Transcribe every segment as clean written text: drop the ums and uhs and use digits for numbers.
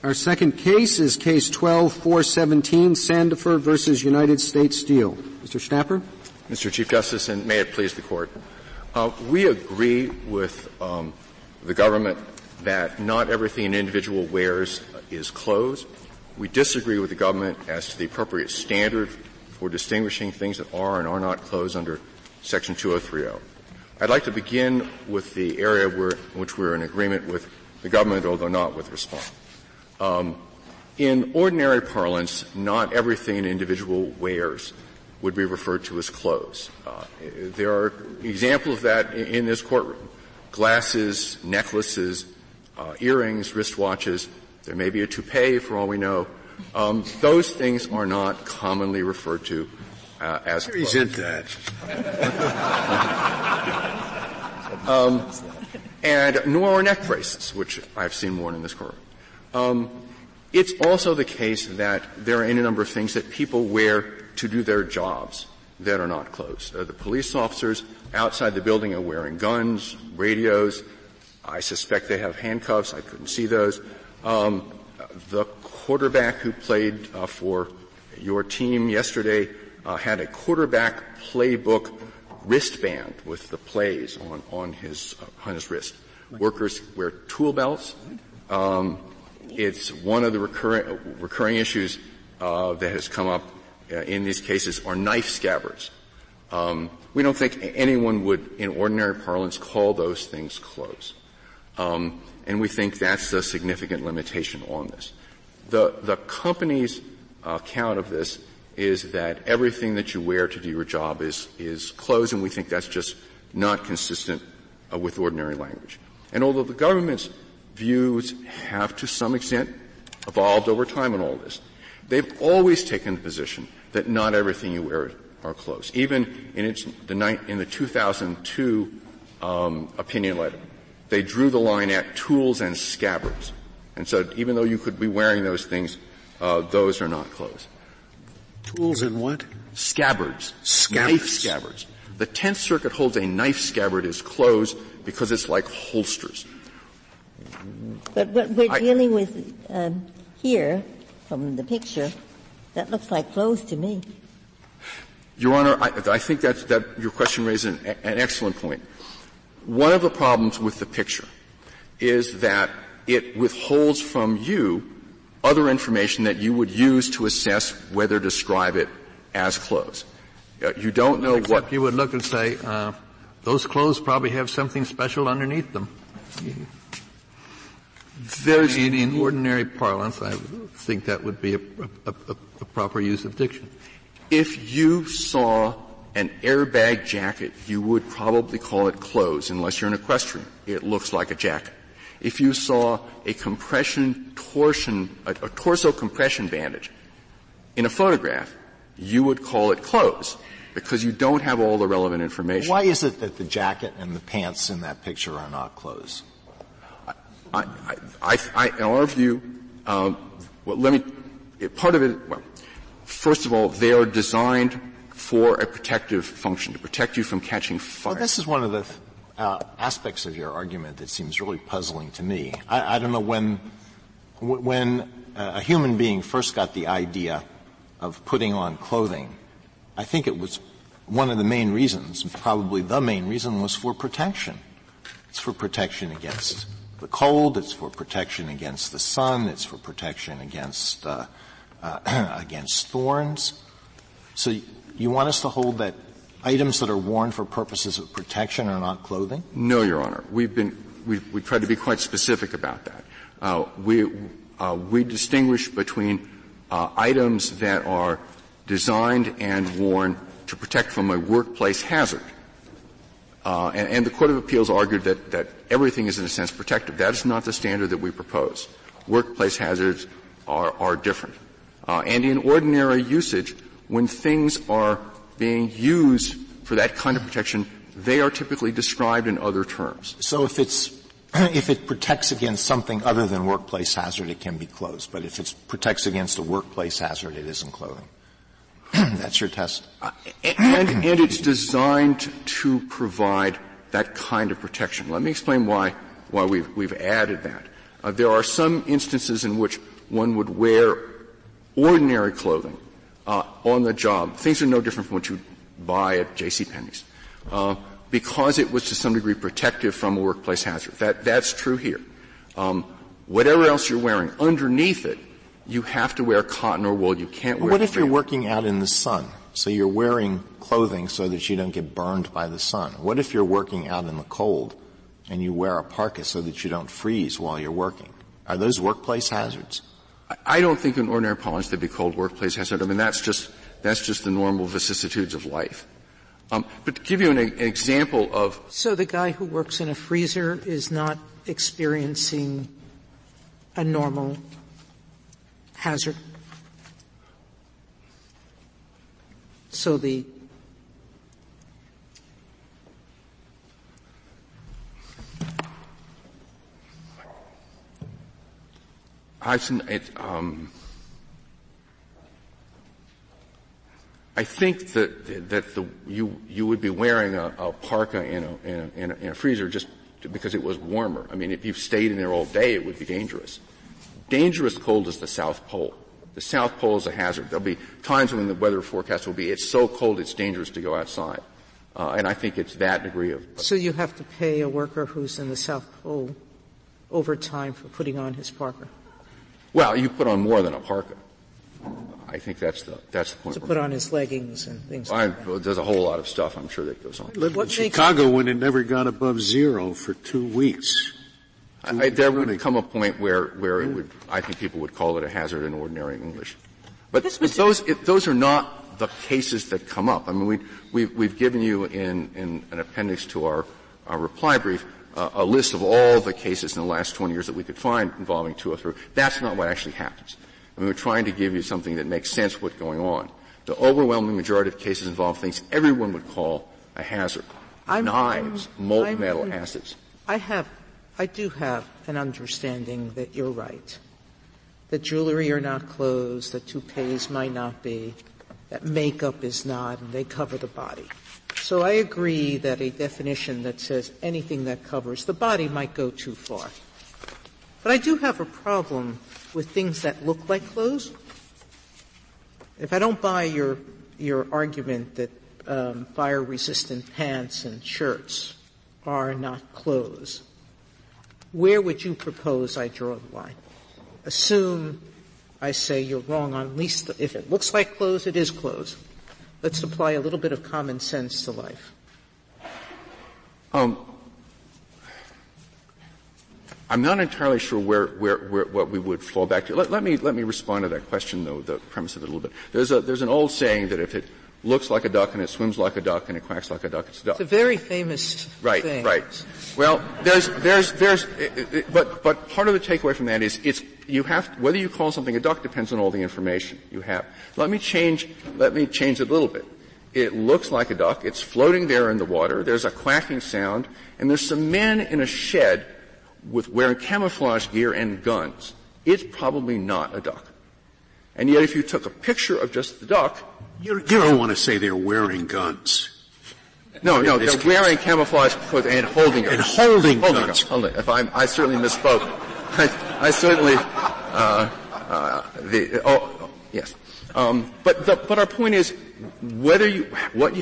Our second case is Case 12-417, Sandifer versus United States Steel. Mr. Schnapper. Mr. Chief Justice, and may it please the Court. We agree with the government that not everything an individual wears is clothes. We disagree with the government as to the appropriate standard for distinguishing things that are and are not clothes under Section 2030. I'd like to begin with the area in which we're in agreement with the government, although not with response. In ordinary parlance, not everything an individual wears would be referred to as clothes. There are examples of that in this courtroom. Glasses, necklaces, earrings, wristwatches. There may be a toupee for all we know. Those things are not commonly referred to as clothes. I resent that. And nor are neck braces, which I've seen worn in this courtroom. It's also the case that there are any number of things that people wear to do their jobs that are not clothes. The police officers outside the building are wearing guns, radios. I suspect they have handcuffs. I couldn't see those. The quarterback who played for your team yesterday had a quarterback playbook wristband with the plays on his wrist. Workers wear tool belts. It's one of the recurring issues that has come up in these cases are knife scabbards. We don't think anyone would, in ordinary parlance, call those things clothes. And we think that's a significant limitation on this. The company's count of this is that everything that you wear to do your job is clothes, and we think that's just not consistent with ordinary language. And although the government's views have to some extent evolved over time on all this, they've always taken the position that not everything you wear are clothes. Even in the 2002 opinion letter, they drew the line at tools and scabbards, and said even though you could be wearing those things, those are not clothes. Tools and what? Scabbards. Knife scabbards. The Tenth Circuit holds a knife scabbard is clothes because it's like holsters. But what we're dealing with here, from the picture, that looks like clothes to me. Your Honor, I think that your question raises an excellent point. One of the problems with the picture is that it withholds from you other information that you would use to assess whether to describe it as clothes. You don't know Except what you would look and say, those clothes probably have something special underneath them. In ordinary parlance, I think that would be a proper use of diction. If you saw an airbag jacket, you would probably call it clothes, unless you're an equestrian. It looks like a jacket. If you saw a torso compression bandage in a photograph, you would call it clothes, because you don't have all the relevant information. Why is it that the jacket and the pants in that picture are not clothes? In our view, first of all, they are designed for a protective function, to protect you from catching fire. Well, this is one of the aspects of your argument that seems really puzzling to me. I don't know when a human being first got the idea of putting on clothing, I think it was one of the main reasons, and probably the main reason, was for protection. It's for protection against the cold, it's for protection against the sun, it's for protection against thorns. So you want us to hold that items that are worn for purposes of protection are not clothing? No, Your Honor. We've tried to be quite specific about that. We distinguish between items that are designed and worn to protect from a workplace hazard. And the Court of Appeals argued that everything is in a sense protective. That is not the standard that we propose. Workplace hazards are different. And in ordinary usage, when things are being used for that kind of protection, they are typically described in other terms. So if it protects against something other than workplace hazard, it can be clothes. But if it protects against a workplace hazard, it isn't clothing. That's your test. And it's designed to provide that kind of protection. Let me explain why we've added that. There are some instances in which one would wear ordinary clothing on the job. Things are no different from what you buy at JCPenney's, because it was to some degree protective from a workplace hazard. That's true here. Whatever else you're wearing, underneath it, you have to wear cotton or wool. You can't wear. What if you're working out in the sun? So you're wearing clothing so that you don't get burned by the sun. What if you're working out in the cold and you wear a parka so that you don't freeze while you're working? Are those workplace hazards? I don't think in ordinary parlance they'd be called workplace hazard. I mean, that's just the normal vicissitudes of life. But to give you an example of... So the guy who works in a freezer is not experiencing a normal hazard? So I think that you would be wearing a parka in a freezer just because it was warmer. I mean, if you stayed in there all day, it would be dangerous. Dangerous cold is the South Pole. The South Pole is a hazard. There'll be times when the weather forecast will be, it's so cold it's dangerous to go outside. And I think it's that degree of... So you have to pay a worker who's in the South Pole overtime for putting on his parka? Well, you put on more than a parka. I think that's the point. To put on his leggings and things like that. There's a whole lot of stuff, I'm sure, that goes on. I lived in Chicago when it never got above 0 for 2 weeks. There would come a point where it would, I think people would call it a hazard in ordinary English. But those are not the cases that come up. I mean, we've given you in an appendix to our reply brief a list of all the cases in the last 20 years that we could find involving 203. That's not what actually happens. I mean, we're trying to give you something that makes sense of what's going on. The overwhelming majority of cases involve things everyone would call a hazard. Knives, molten metal, acids. I do have an understanding that you're right. That jewelry are not clothes, that toupees might not be, that makeup is not, and they cover the body. So I agree that a definition that says anything that covers the body might go too far. But I do have a problem with things that look like clothes. If I don't buy your argument that fire-resistant pants and shirts are not clothes, where would you propose I draw the line? Assume I say you're wrong on at least if it looks like clothes, it is clothes. Let's apply a little bit of common sense to life. I'm not entirely sure where what we would fall back to. Let me respond to that question, though, the premise of it a little bit. There's an old saying that if it looks like a duck and it swims like a duck and it quacks like a duck, it's a duck. It's a very famous thing. Right. Well, but part of the takeaway from that is whether you call something a duck depends on all the information you have. Let me change it a little bit. It looks like a duck. It's floating there in the water. There's a quacking sound, and there's some men in a shed wearing camouflage gear and guns. It's probably not a duck. And yet if you took a picture of just the duck... You don't want to say they're wearing guns. No, they're wearing camouflage and holding guns. And holding guns. I certainly misspoke. I certainly, yes. But our point is,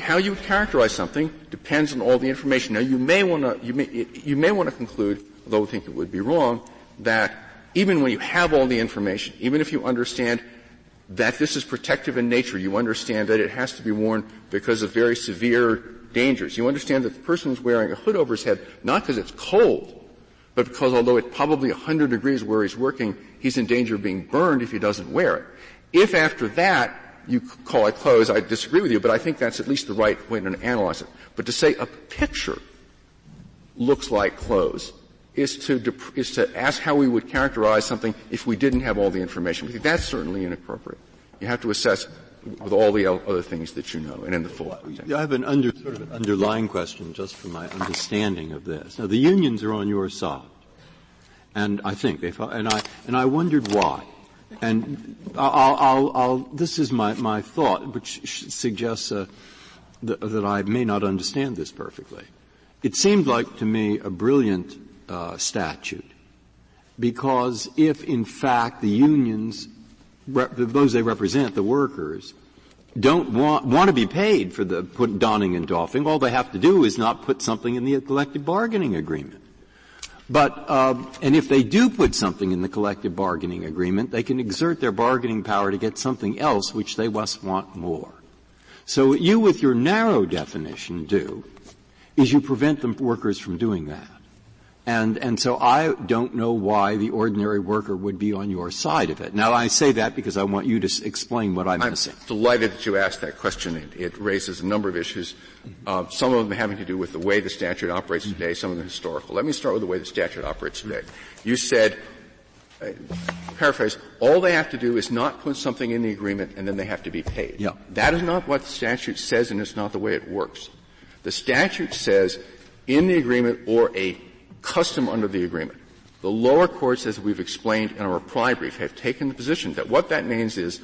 how you characterize something depends on all the information. Now, you may want to conclude, although I think it would be wrong, that even when you have all the information, even if you understand that this is protective in nature, you understand that it has to be worn because of very severe dangers. You understand that the person is wearing a hood over his head not because it's cold, but because although it's probably 100 degrees where he's working, he's in danger of being burned if he doesn't wear it. If after that you call it clothes, I disagree with you, but I think that's at least the right way to analyze it. But to say a picture looks like clothes is to ask how we would characterize something if we didn't have all the information. I think that's certainly inappropriate. You have to assess with all the other things that you know and in the full context. I have an underlying question just for my understanding of this. Now, the unions are on your side, and I think and I wondered why. And this is my thought, which suggests that I may not understand this perfectly. It seemed like to me a brilliant statute because if, in fact, the unions, those they represent, the workers, don't want to be paid for the donning and doffing, all they have to do is not put something in the collective bargaining agreement. But and if they do put something in the collective bargaining agreement, they can exert their bargaining power to get something else which they must want more. So what you, with your narrow definition, do is you prevent the workers from doing that. And so I don't know why the ordinary worker would be on your side of it. Now, I say that because I want you to explain what I'm missing. I'm delighted that you asked that question. It raises a number of issues, some of them having to do with the way the statute operates today, some of them historical. Let me start with the way the statute operates today. You said, paraphrase, all they have to do is not put something in the agreement and then they have to be paid. Yeah. That is not what the statute says, and it's not the way it works. The statute says in the agreement or a custom under the agreement. The lower courts, as we've explained in our reply brief, have taken the position that what that means is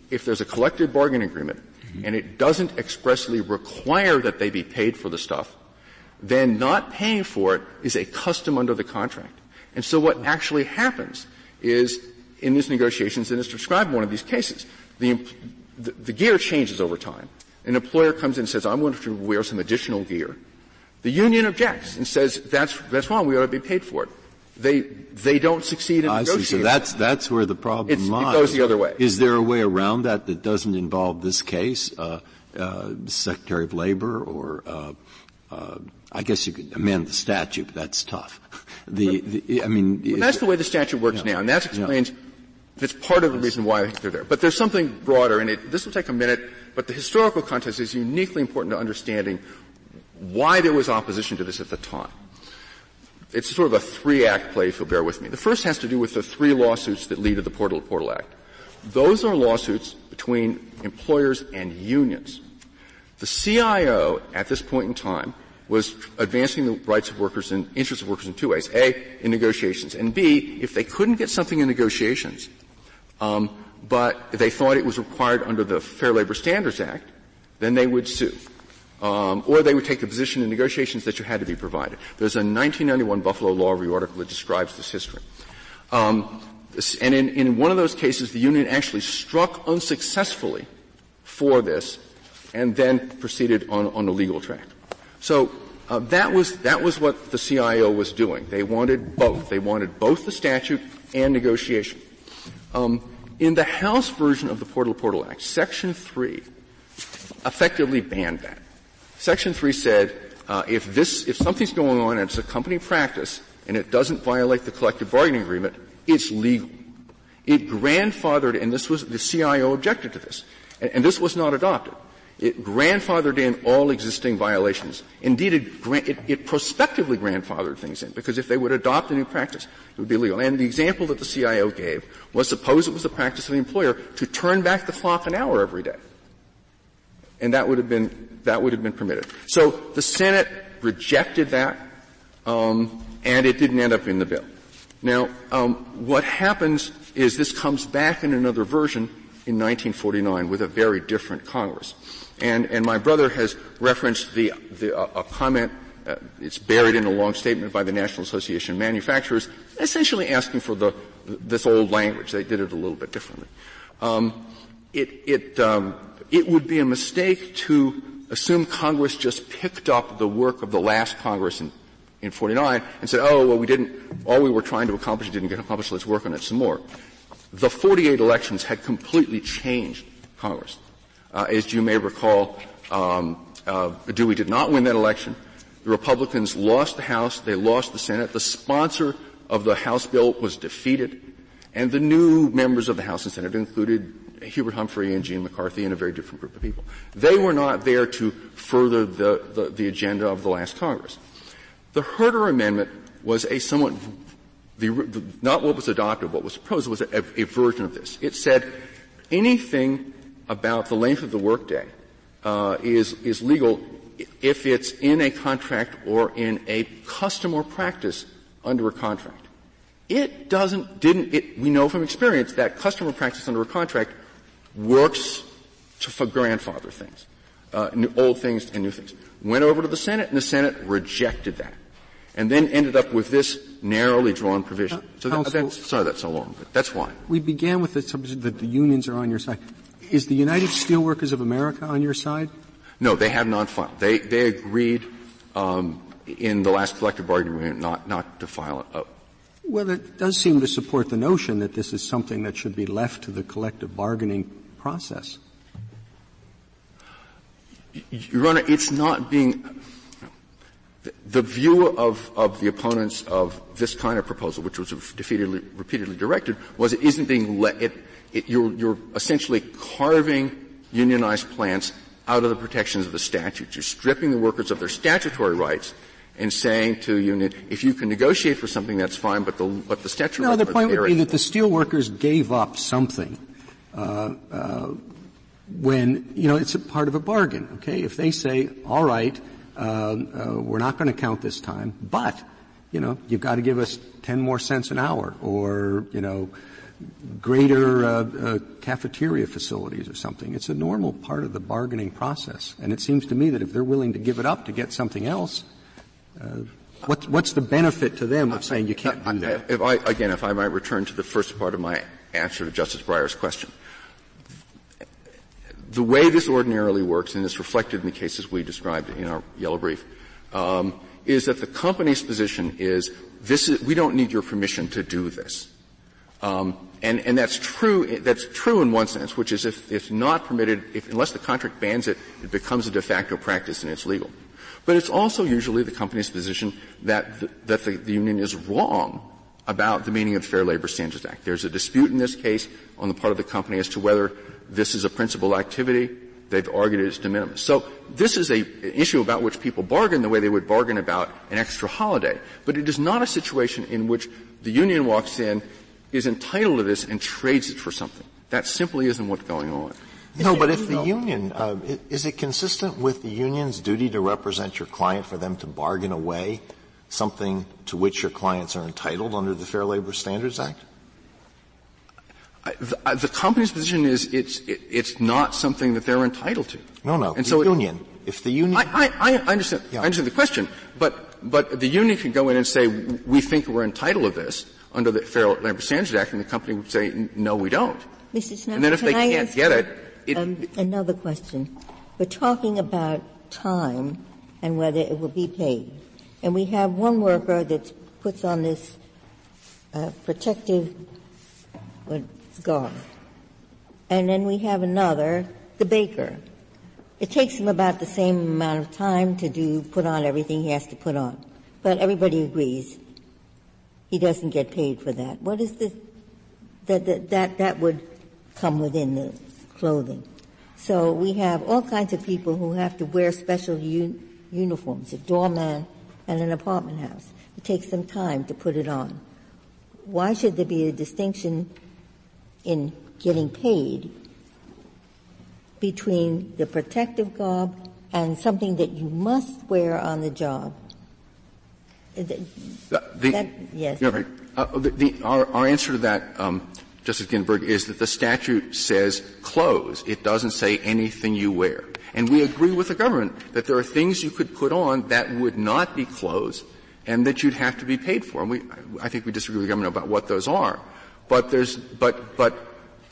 if there's a collective bargaining agreement and it doesn't expressly require that they be paid for the stuff, then not paying for it is a custom under the contract. And so what actually happens is in these negotiations, and it's described in one of these cases, the gear changes over time. An employer comes in and says, I'm going to wear some additional gear. The union objects and says, that's wrong. We ought to be paid for it. They don't succeed in negotiating. So that's where the problem lies. It goes the other way. Is there a way around that doesn't involve this case, Secretary of Labor, or I guess you could amend the statute, but that's tough. That's the way the statute works now, and that explains. That's part of the reason why I think they're there. But there's something broader, and this will take a minute. But the historical context is uniquely important to understanding why there was opposition to this at the time. It's sort of a three-act play, if you'll bear with me. The first has to do with the three lawsuits that lead to the Portal Act. Those are lawsuits between employers and unions. The CIO, at this point in time, was advancing the rights of workers and interests of workers in two ways. A, in negotiations. And B, if they couldn't get something in negotiations, but they thought it was required under the Fair Labor Standards Act, then they would sue. Or they would take the position in negotiations that you had to be provided. There's a 1991 Buffalo Law Review article that describes this history. And in one of those cases, the union actually struck unsuccessfully for this and then proceeded on a legal track. So that was what the CIO was doing. They wanted both. They wanted both the statute and negotiation. In the House version of the Portal Act, Section 3 effectively banned that. Section 3 said, if something's going on and it's a company practice and it doesn't violate the collective bargaining agreement, it's legal. It grandfathered, and the CIO objected to this, and this was not adopted. It grandfathered in all existing violations. Indeed, it prospectively grandfathered things in, because if they would adopt a new practice, it would be legal. And the example that the CIO gave was, suppose it was the practice of the employer to turn back the clock an hour every day. And that would have been permitted. So the Senate rejected that, and it didn't end up in the bill. Now, what happens is this comes back in another version in 1949 with a very different Congress. And my brother has referenced a comment, it's buried in a long statement by the National Association of Manufacturers, essentially asking for this old language. They did it a little bit differently. It would be a mistake to assume Congress just picked up the work of the last Congress in 49 and said, all we were trying to accomplish didn't get accomplished, let's work on it some more. The 48 elections had completely changed Congress. As you may recall, Dewey did not win that election. The Republicans lost the House, they lost the Senate. The sponsor of the House bill was defeated, and the new members of the House and Senate included Hubert Humphrey and Gene McCarthy and a very different group of people. They were not there to further the agenda of the last Congress. The Herter Amendment was a somewhat not what was adopted, what was proposed was a version of this. It said anything about the length of the workday is legal if it's in a contract or in a custom or practice under a contract. We know from experience that custom or practice under a contract works for grandfather things, old things and new things. Went over to the Senate, and the Senate rejected that. and then ended up with this narrowly drawn provision. Sorry that's so long, but that's why. We began with the subject that the unions are on your side. Is the United Steelworkers of America on your side? No, they have not filed. They agreed in the last collective bargaining agreement not to file it. Well, it does seem to support the notion that this is something that should be left to the collective bargaining process. Your Honor, it's not being the view of the opponents of this kind of proposal, which was repeatedly directed, was it isn't being you're essentially carving unionized plants out of the protections of the statute. You're stripping the workers of their statutory rights and saying to union, if you can negotiate for something, that's fine, but the statutory rights. No, the point would be that the steelworkers gave up something when it's a part of a bargain. Okay, if they say, all right, we're not going to count this time, but you've got to give us 10 more cents an hour, or greater cafeteria facilities or something. It's a normal part of the bargaining process, and it seems to me that if they're willing to give it up to get something else, what's the benefit to them of saying you can't do that? If I might return to the first part of my answer to Justice Breyer's question. The way this ordinarily works, and it's reflected in the cases we described in our yellow brief, is that the company's position is we don't need your permission to do this. And that's true. That's true in one sense, which is if it's not permitted, unless the contract bans it, it becomes a de facto practice and it's legal. But it's also usually the company's position that the union is wrong about the meaning of the Fair Labor Standards Act. There's a dispute in this case on the part of the company as to whether this is a principal activity. They've argued it's de minimis. So this is an issue about which people bargain the way they would bargain about an extra holiday. But it is not a situation in which the union walks in, is entitled to this, and trades it for something. That simply isn't what's going on. No, but if the union, is it consistent with the union's duty to represent your client for them to bargain away something to which your clients are entitled under the Fair Labor Standards Act? The company's position is it's not something that they're entitled to. No. And the so union. If the union. I understand. Yeah. I understand the question, but the union can go in and say we think we're entitled to this under the Fair Labor Standards Act, and the company would say no, we don't. Mr. Snapper, and then if they can't get it. Another question. We're talking about time and whether it will be paid. And we have one worker that puts on this protective garb. And then we have another, the baker. It takes him about the same amount of time to put on everything he has to put on. But everybody agrees he doesn't get paid for that. What is that would come within the clothing. So we have all kinds of people who have to wear special uniforms, a doorman and an apartment house. It takes them time to put it on. Why should there be a distinction in getting paid between the protective garb and something that you must wear on the job? Yes. Our answer to that, Justice Ginsburg, is that the statute says clothes. It doesn't say anything you wear. And we agree with the government that there are things you could put on that would not be clothes and that you'd have to be paid for. And I think we disagree with the government about what those are. But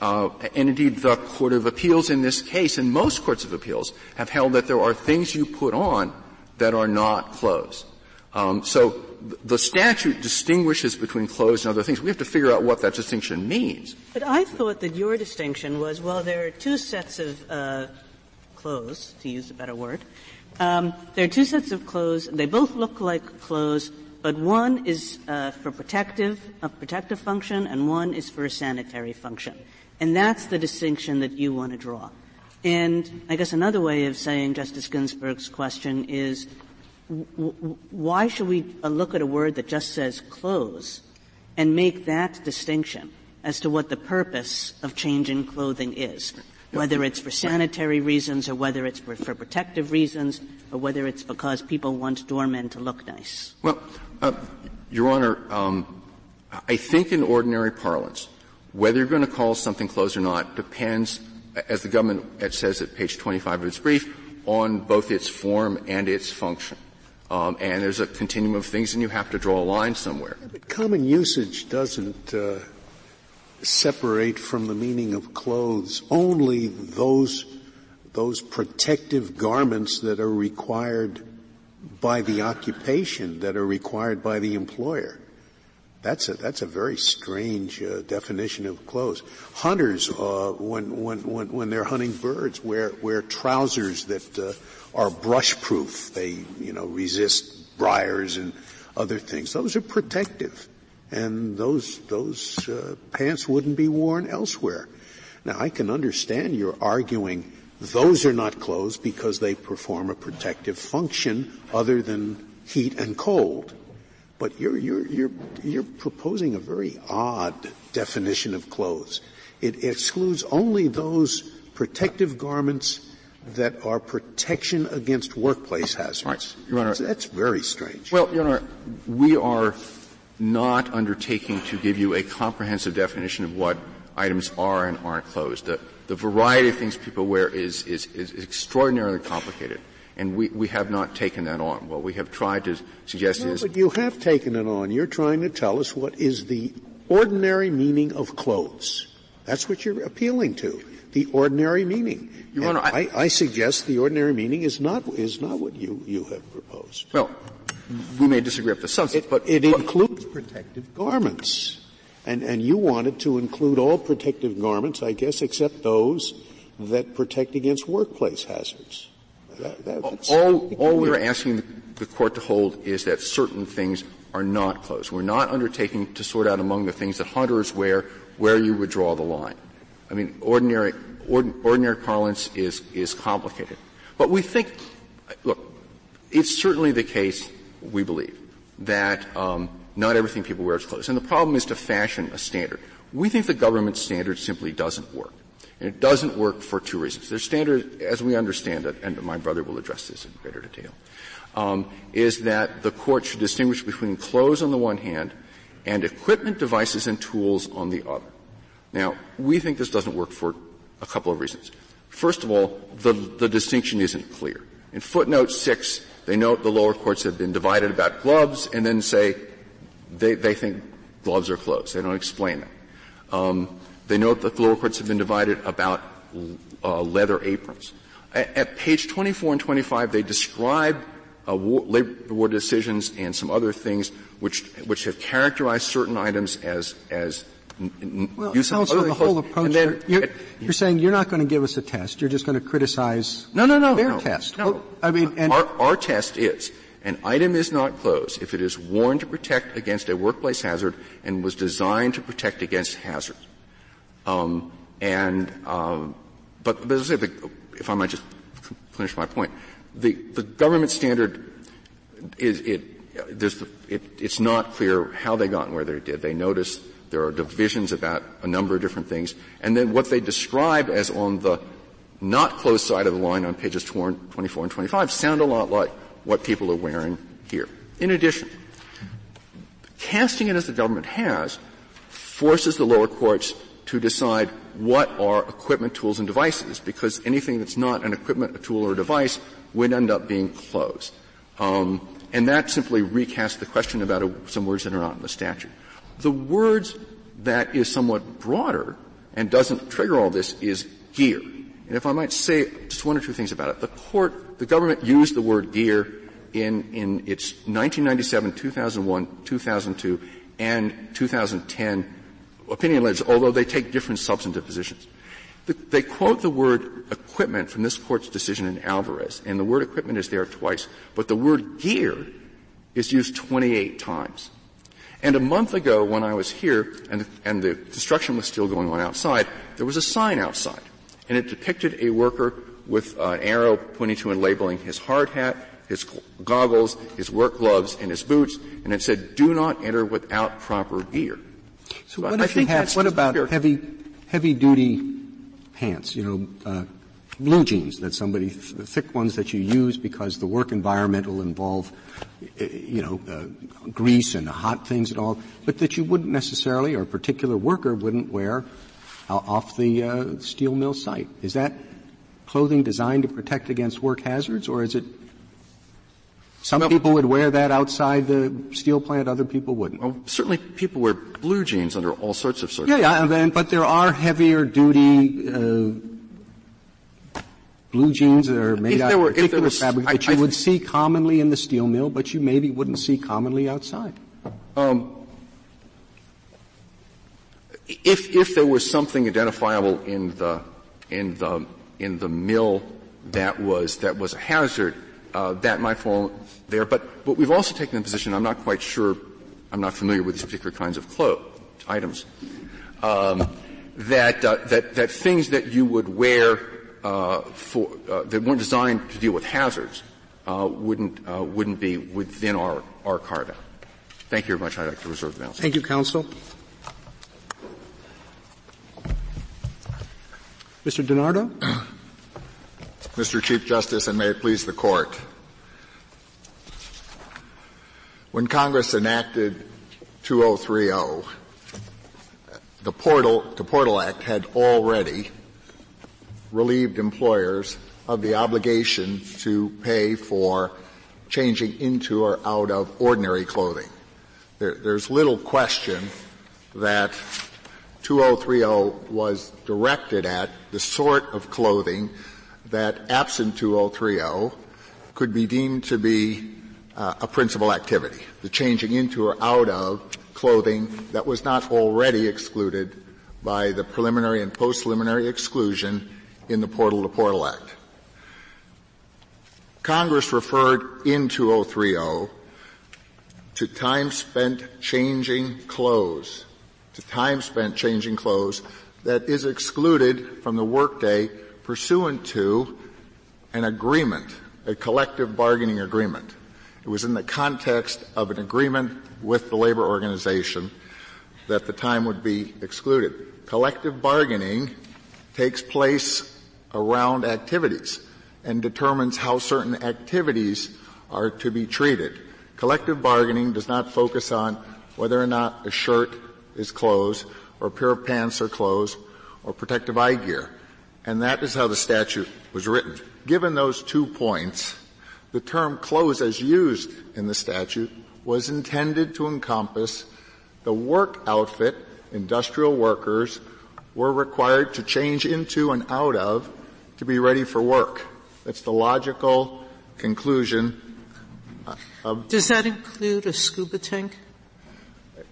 and indeed the Court of Appeals in this case and most courts of appeals have held that there are things you put on that are not clothes. So the statute distinguishes between clothes and other things. We have to figure out what that distinction means. But I thought that your distinction was, well, there are two sets of clothes, to use a better word. There are two sets of clothes. They both look like clothes, but one is for a protective function and one is for a sanitary function. And that's the distinction that you want to draw. And I guess another way of saying Justice Ginsburg's question is, why should we look at a word that just says clothes and make that distinction as to what the purpose of changing clothing is, whether it's for sanitary reasons or whether it's for protective reasons or whether it's because people want doormen to look nice? Well, Your Honor, I think in ordinary parlance, whether you're going to call something clothes or not depends, as the government says at page 25 of its brief, on both its form and its function. And there's a continuum of things, and you have to draw a line somewhere. Yeah, but common usage doesn't separate from the meaning of clothes only those protective garments that are required by the occupation, that are required by the employer. That's a very strange definition of clothes. Hunters, when they're hunting birds, wear trousers that are brush-proof. They, resist briars and other things. Those are protective, and those pants wouldn't be worn elsewhere. Now, I can understand you're arguing those are not clothes because they perform a protective function other than heat and cold. But you're proposing a very odd definition of clothes. It excludes only those protective garments that are protection against workplace hazards. Right. Your Honor. That's very strange. Well, Your Honor, we are not undertaking to give you a comprehensive definition of what items are and aren't clothes. The variety of things people wear is extraordinarily complicated. And we have not taken that on. What we have tried to suggest is... But you have taken it on. You're trying to tell us what is the ordinary meaning of clothes. That's what you're appealing to, the ordinary meaning. Your Honor, I suggest the ordinary meaning is not what you have proposed. Well, we may disagree with the substance, but it includes protective garments. And you wanted to include all protective garments, I guess, except those that protect against workplace hazards. All we're asking the Court to hold is that certain things are not clothes. We're not undertaking to sort out among the things that hunters wear where you would draw the line. I mean, ordinary parlance is complicated. But we think, look, it's certainly the case, we believe, that not everything people wear is clothes. And the problem is to fashion a standard. We think the government standard simply doesn't work. And it doesn't work for two reasons. Their standard, as we understand it, and my brother will address this in greater detail, is that the Court should distinguish between clothes on the one hand and equipment, devices, and tools on the other. Now, we think this doesn't work for a couple of reasons. First of all, the distinction isn't clear. In footnote 6, they note the lower courts have been divided about gloves and then say they think gloves are clothes. They don't explain that. They note that the lower courts have been divided about leather aprons. At page 24 and 25, they describe labor board decisions and some other things which have characterized certain items as use of the whole approach. You're saying you're not going to give us a test. You're just going to criticize their test. No. Well, I mean, and our test is an item is not clothes if it is worn to protect against a workplace hazard and was designed to protect against hazards. But as I say, if I might just finish my point, the government standard it's not clear how they got and where they did. They notice there are divisions about a number of different things, and then what they describe as on the not closed side of the line on pages 24 and 25 sound a lot like what people are wearing here. In addition, casting it as the government has forces the lower courts to decide what are equipment, tools, and devices, because anything that's not an equipment, a tool, or a device would end up being clothes. And that simply recasts the question about some words that are not in the statute. The words that is somewhat broader and doesn't trigger all this is gear. And if I might say just one or two things about it, the government used the word gear in its 1997, 2001, 2002, and 2010 opinion letters, although they take different substantive positions. They quote the word equipment from this Court's decision in Alvarez, and the word equipment is there twice, but the word gear is used 28 times. And a month ago when I was here and the construction was still going on outside, there was a sign outside, and it depicted a worker with an arrow pointing to and labeling his hard hat, his goggles, his work gloves, and his boots, and it said, "Do not enter without proper gear." So what about heavy duty pants, blue jeans that the thick ones that you use because the work environment will involve, grease and hot things and all, but that you wouldn't necessarily, or a particular worker wouldn't wear off the steel mill site? Is that clothing designed to protect against work hazards, or is it Some people would wear that outside the steel plant, other people wouldn't. Well, certainly people wear blue jeans under all sorts of circumstances. Yeah, but there are heavier duty blue jeans that are made out of particular fabric that you would see commonly in the steel mill, but you maybe wouldn't see commonly outside. If there was something identifiable in the mill that was a hazard, that might fall there. But we've also taken the position, I'm not quite sure, I'm not familiar with these particular kinds of items, that things that you would wear that weren't designed to deal with hazards wouldn't be within our carve out. Thank you very much. I'd like to reserve the balance. Thank you, counsel. Mr. DiNardo. Mr. Chief Justice, and may it please the Court. When Congress enacted 2030, the Portal Act had already relieved employers of the obligation to pay for changing into or out of ordinary clothing. There's little question that 2030 was directed at the sort of clothing that, absent 2030, could be deemed to be a principal activity, the changing into or out of clothing that was not already excluded by the preliminary and post-preliminary exclusion in the Portal to Portal Act. Congress referred in 2030 to time spent changing clothes, that is excluded from the workday pursuant to an agreement, a collective bargaining agreement. It was in the context of an agreement with the labor organization that the time would be excluded. Collective bargaining takes place around activities and determines how certain activities are to be treated. Collective bargaining does not focus on whether or not a shirt is clothes or a pair of pants are clothes or protective eye gear. And that is how the statute was written. Given those 2 points, the term clothes as used in the statute was intended to encompass the work outfit industrial workers were required to change into and out of to be ready for work. That's the logical conclusion of. Does that include a scuba tank?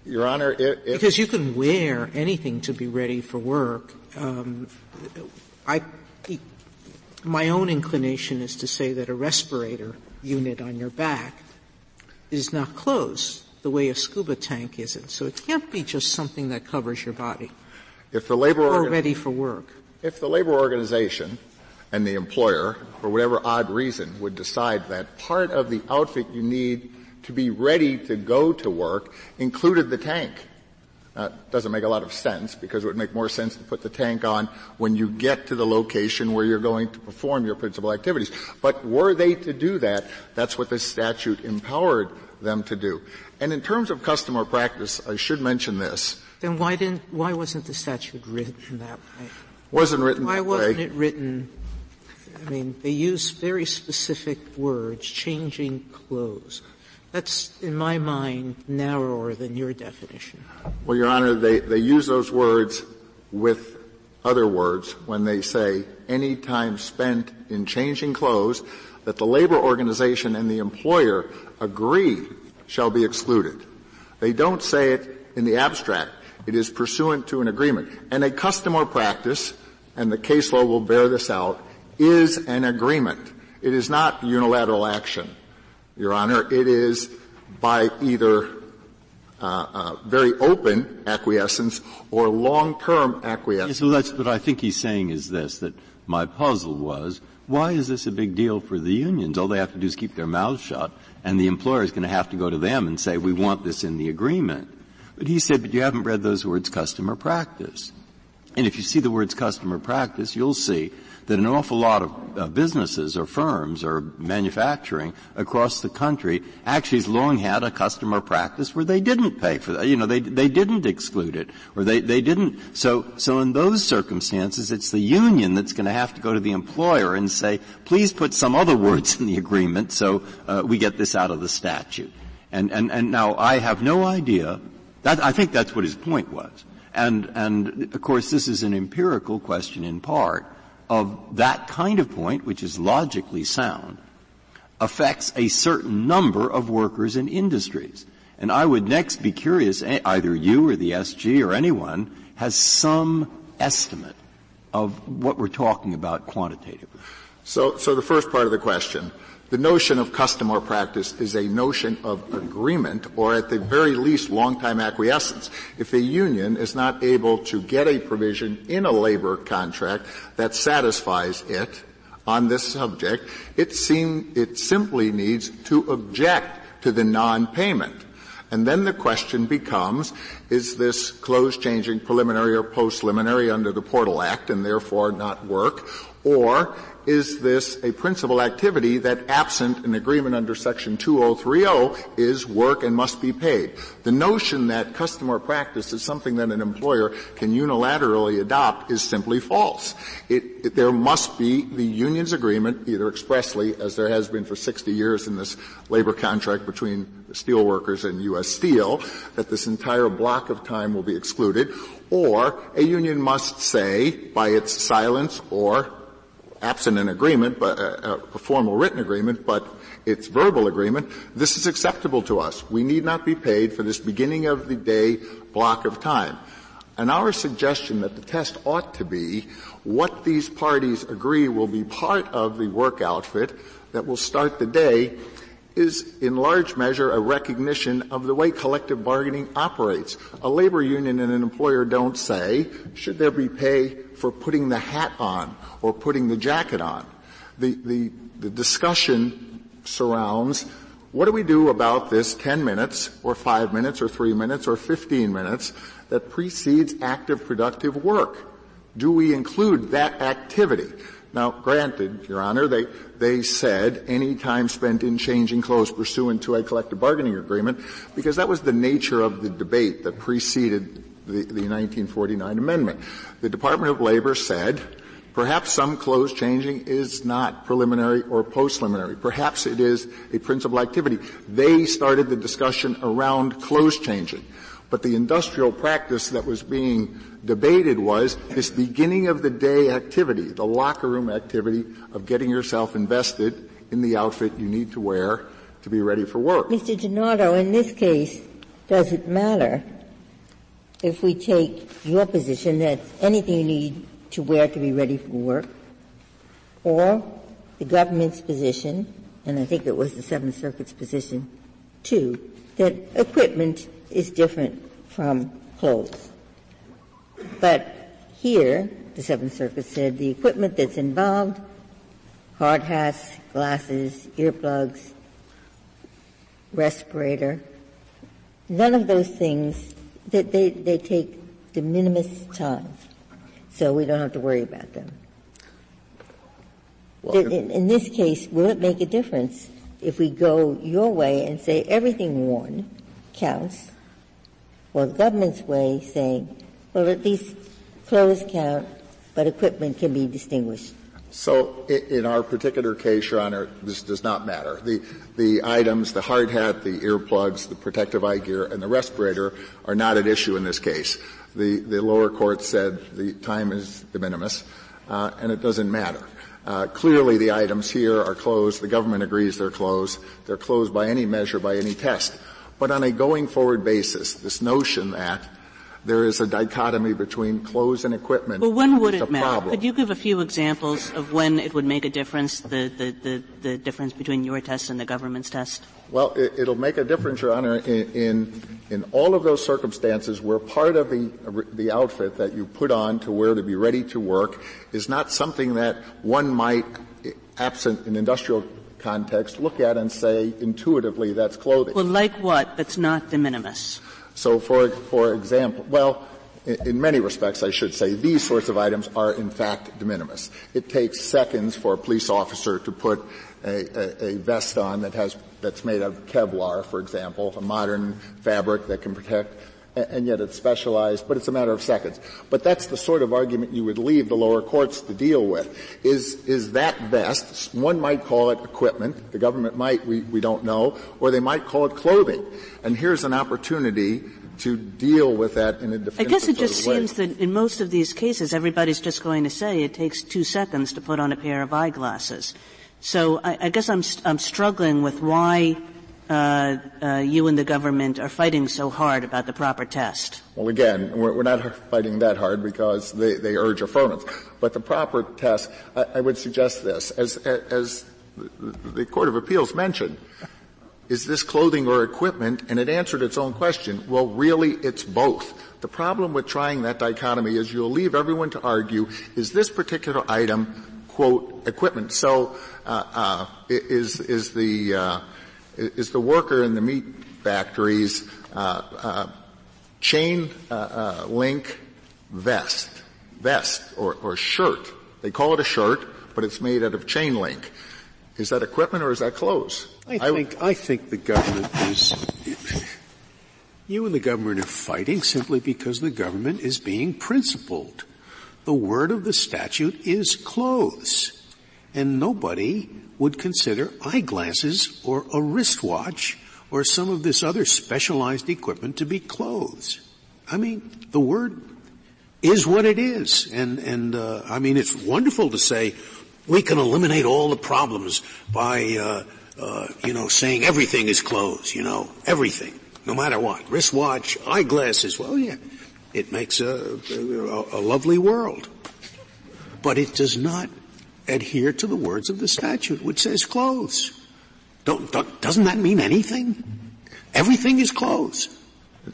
Your Honor, because you can wear anything to be ready for work. My own inclination is to say that a respirator unit on your back is not clothes the way a scuba tank isn't. So it can't be just something that covers your body. If the labor or ready for work. If the labor organization and the employer, for whatever odd reason, would decide that part of the outfit you need to be ready to go to work included the tank. It doesn't make a lot of sense because it would make more sense to put the tank on when you get to the location where you're going to perform your principal activities. But were they to do that, that's what the statute empowered them to do. And in terms of customer practice, I should mention this. Then why wasn't the statute written that way? Wasn't written that way. Why wasn't it written? I mean, they use very specific words, changing clothes. That's, in my mind, narrower than your definition. Well, Your Honor, they use those words with other words when they say any time spent in changing clothes that the labor organization and the employer agree shall be excluded. They don't say it in the abstract. It is pursuant to an agreement. And a customer practice, and the case law will bear this out, is an agreement. It is not unilateral action, Your Honor. It is by either very open acquiescence or long-term acquiescence. Yes, well, that's what I think he's saying is this, that my puzzle was, why is this a big deal for the unions? All they have to do is keep their mouths shut, and the employer is going to have to go to them and say, we want this in the agreement. But he said, but you haven't read those words, customer practice. And if you see the words customer practice, you'll see that an awful lot of businesses or firms or manufacturing across the country actually has long had a customer practice where they didn't pay for that. You know, they didn't exclude it, or they didn't. So in those circumstances, it's the union that's going to have to go to the employer and say, please put some other words in the agreement so we get this out of the statute. And now I have no idea. I think that's what his point was. And of course, this is an empirical question in part of that kind of point, which is logically sound, affects a certain number of workers in industries. And I would next be curious, either you or the SG or anyone has some estimate of what we're talking about quantitatively. So the first part of the question, the notion of customer practice is a notion of agreement, or at the very least long-time acquiescence. If a union is not able to get a provision in a labor contract that satisfies it on this subject, it simply needs to object to the non-payment. And then the question becomes, is this close-changing preliminary or post-preliminary under the Portal Act and therefore not work, or is this a principal activity that, absent an agreement under Section 2030, is work and must be paid? The notion that customer practice is something that an employer can unilaterally adopt is simply false. There must be the union's agreement, either expressly, as there has been for 60 years in this labor contract between the steel workers and U.S. Steel, that this entire block of time will be excluded, or a union must say, by its silence or absent an agreement, but a formal written agreement, but it's verbal agreement, this is acceptable to us. We need not be paid for this beginning of the day block of time. And our suggestion that the test ought to be what these parties agree will be part of the work outfit that will start the day is in large measure a recognition of the way collective bargaining operates. A labor union and an employer don't say, should there be pay for putting the hat on or putting the jacket on? The discussion surrounds, what do we do about this 10 minutes or 5 minutes or 3 minutes or 15 minutes that precedes active productive work? Do we include that activity? Now, granted, Your Honor, they said any time spent in changing clothes pursuant to a collective bargaining agreement, because that was the nature of the debate that preceded the 1949 amendment. The Department of Labor said perhaps some clothes changing is not preliminary or post-preliminary. Perhaps it is a principal activity. They started the discussion around clothes changing. But the industrial practice that was being debated was this beginning of the day activity, the locker room activity of getting yourself invested in the outfit you need to wear to be ready for work. Mr. Gennaro, in this case, does it matter if we take your position that anything you need to wear to be ready for work, or the government's position, and I think it was the Seventh Circuit's position too, that equipment is different from clothes? But here, the Seventh Circuit said the equipment that's involved, hard hats, glasses, earplugs, respirator, none of those things, that they take de minimis time, so we don't have to worry about them. Well, in this case, will it make a difference if we go your way and say everything worn counts, or the government's way saying, well, at least clothes count, but equipment can be distinguished? So in our particular case, Your Honor, this does not matter. The items, the hard hat, the earplugs, the protective eye gear, and the respirator are not at issue in this case. The lower court said the time is de minimis, and it doesn't matter. Clearly the items here are closed. The government agrees they're closed. They're closed by any measure, by any test. But on a going forward basis, this notion that there is a dichotomy between clothes and equipment. Well, when would it matter? Problem. Could you give a few examples of when it would make a difference, the difference between your test and the government's test? Well, it'll make a difference, Your Honor, in all of those circumstances where part of the outfit that you put on to wear to be ready to work is not something that one might, absent an industrial context, look at and say intuitively that's clothing. Well, like what? That's not de minimis. So, for example, well, in many respects, I should say, these sorts of items are in fact de minimis. It takes seconds for a police officer to put a vest on that's made of Kevlar, for example, a modern fabric that can protect, and yet it's specialized, but it's a matter of seconds. But that's the sort of argument you would leave the lower courts to deal with. Is that vest, one might call it equipment, the government might, we don't know, or they might call it clothing. And here's an opportunity to deal with that in a defensive I guess it just way. seems that in most of these cases, everybody's just going to say it takes 2 seconds to put on a pair of eyeglasses. So I guess I'm struggling with why you and the government are fighting so hard about the proper test. Well, again, we're not fighting that hard because they urge affirmance. But the proper test, I would suggest this, as the Court of Appeals mentioned, is this clothing or equipment? And it answered its own question. Well, really, it's both. The problem with trying that dichotomy is you'll leave everyone to argue, is this particular item, quote, equipment? So, is the worker in the meat factories, chain, link vest or shirt? They call it a shirt, but it's made out of chain link. Is that equipment or is that clothes? I think the government you and the government are fighting simply because the government is being principled. The word of the statute is clothes. And nobody would consider eyeglasses or a wristwatch or some of this other specialized equipment to be clothes. I mean, the word is what it is. And I mean, it's wonderful to say we can eliminate all the problems by, saying everything is clothes, everything, no matter what. Wristwatch, eyeglasses, well, yeah, it makes a lovely world. But it does not adhere to the words of the statute, which says clothes. Doesn't that mean anything? Everything is clothes.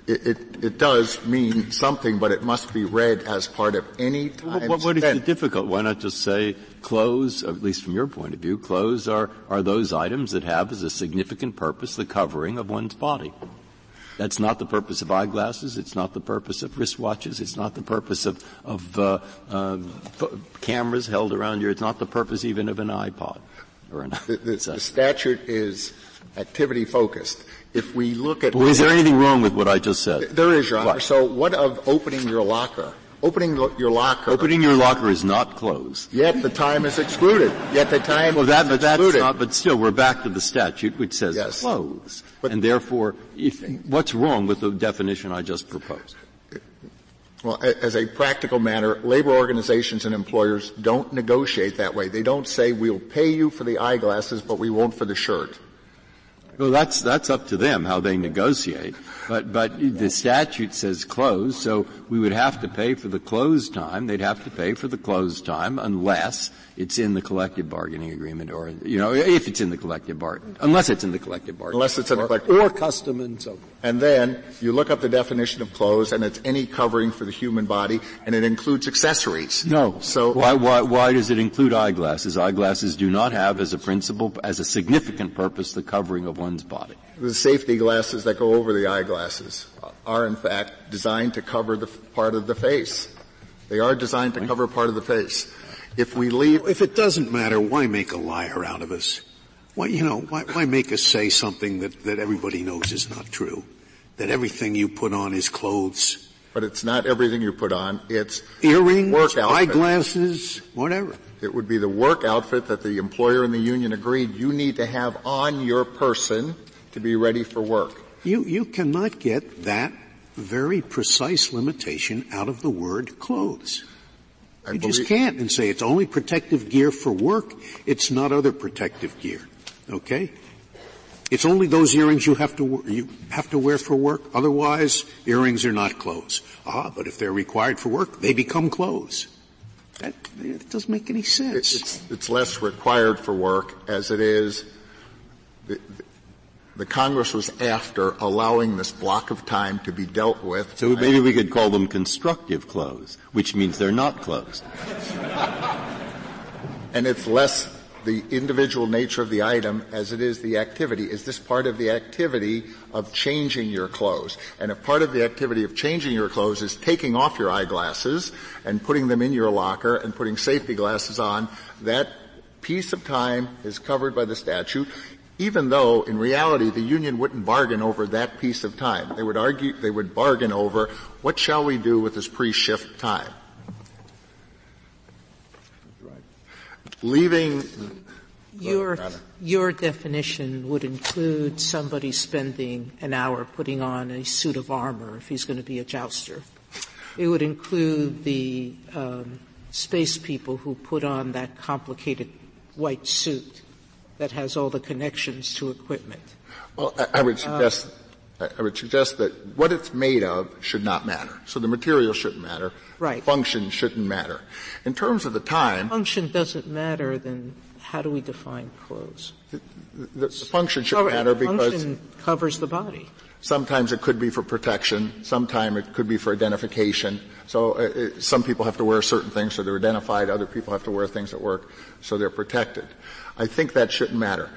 It does mean something, but it must be read as part of any time What is the difficult? Why not just say clothes, at least from your point of view, clothes are those items that have as a significant purpose the covering of one's body. That's not the purpose of eyeglasses. It's not the purpose of wristwatches. It's not the purpose of cameras held around you. It's not the purpose even of an iPod or an the statute is activity focused. If we look at... Well, is there anything wrong with what I just said? There is, Your Honor. What? So what of opening your locker? Opening your locker. Opening your locker is not closed. Yet the time is excluded. But still, we're back to the statute which says yes. clothes. And therefore, what's wrong with the definition I just proposed? Well, as a practical matter, labor organizations and employers don't negotiate that way. They don't say we'll pay you for the eyeglasses, but we won't for the shirt. Well, that's up to them how they negotiate. But the statute says close, so we would have to pay for the close time. They'd have to pay for the close time unless it's in the collective bargaining agreement, or if it's in the collective bargain, unless it's in the collective bargain, unless it's in the collective or custom and so forth. And then you look up the definition of clothes, and it's any covering for the human body, and it includes accessories. No. So why does it include eyeglasses? Eyeglasses do not have as a significant purpose the covering of one's body. The safety glasses that go over the eyeglasses are in fact designed to cover the part of the face. They are designed to cover part of the face. If it doesn't matter, why make a liar out of us? Why make us say something that everybody knows is not true? That everything you put on is clothes. But it's not everything you put on. It's earrings, work outfit. Eyeglasses, whatever. It would be the work outfit that the employer and the union agreed you need to have on your person to be ready for work. You cannot get that very precise limitation out of the word clothes. You just can't and say it's only protective gear for work. It's not other protective gear. Okay? It's only those earrings you have to wear for work. Otherwise, earrings are not clothes. But if they're required for work, they become clothes. That doesn't make any sense. It's less required for work as it is. The Congress was after allowing this block of time to be dealt with. So maybe we could call them constructive clothes, which means they're not clothes. And it's less the individual nature of the item as it is the activity. Is this part of the activity of changing your clothes? And if part of the activity of changing your clothes is taking off your eyeglasses and putting them in your locker and putting safety glasses on, that piece of time is covered by the statute, even though in reality the union wouldn't bargain over that piece of time. They would bargain over what shall we do with this pre-shift time. Leaving your definition would include somebody spending an hour putting on a suit of armor if he's going to be a jouster. It would include the space people who put on that complicated white suit that has all the connections to equipment. Well, I would suggest that what it's made of should not matter. So the material shouldn't matter. Right. Function shouldn't matter. In terms of the time, function doesn't matter, then how do we define clothes? The function should matter because function covers the body. Sometimes it could be for protection. Sometimes it could be for identification. So some people have to wear certain things so they're identified. Other people have to wear things at work so they're protected. I think that shouldn't matter.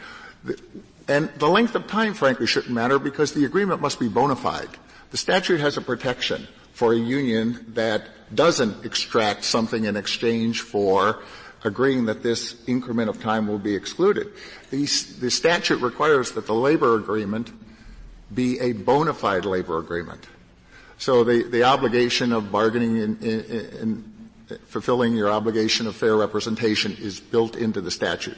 And the length of time, frankly, shouldn't matter because the agreement must be bona fide. The statute has a protection for a union that doesn't extract something in exchange for agreeing that this increment of time will be excluded. The statute requires that the labor agreement be a bona fide labor agreement. So the obligation of bargaining in fulfilling your obligation of fair representation is built into the statute.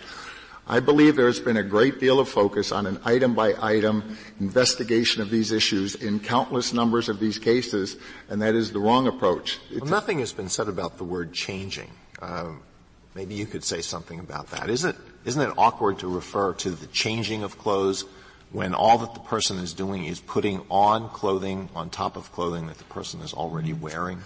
I believe there's been a great deal of focus on an item-by-item investigation of these issues in countless numbers of these cases, and that is the wrong approach. Well, nothing has been said about the word changing. Maybe you could say something about that. Isn't it awkward to refer to the changing of clothes when all that the person is doing is putting on clothing on top of clothing that the person is already wearing?